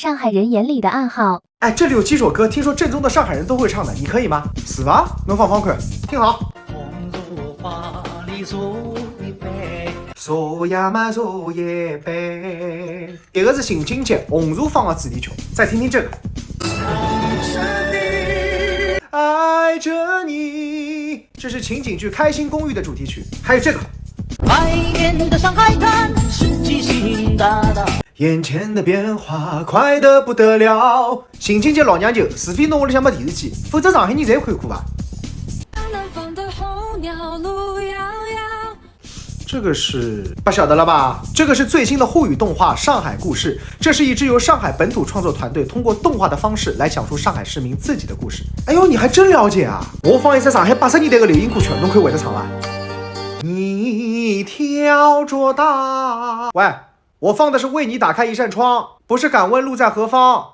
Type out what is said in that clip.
上海人眼里的暗号。哎，这里有几首歌，听说正宗的上海人都会唱的，你可以吗？是吧？侬放看，听好。坐呀嘛坐一杯，这个是新境界红茶坊的主题曲。再听听这个。爱着你，这是情景剧《开心公寓》的主题曲。还有这个。外面的上海滩是巨星大大，眼前的变化快得不得了。新境界老娘舅，除非侬屋里向没电视机，否则上海人侪看过吧。这个是不晓得了吧？这个是最新的沪语动画《上海故事》，这是一支由上海本土创作团队通过动画的方式来讲述上海市民自己的故事。哎呦，你还真了解啊！我放一首上海80年代的流行歌曲，侬可以会得唱吧？你挑着担。喂，我放的是为你打开一扇窗，不是敢问路在何方。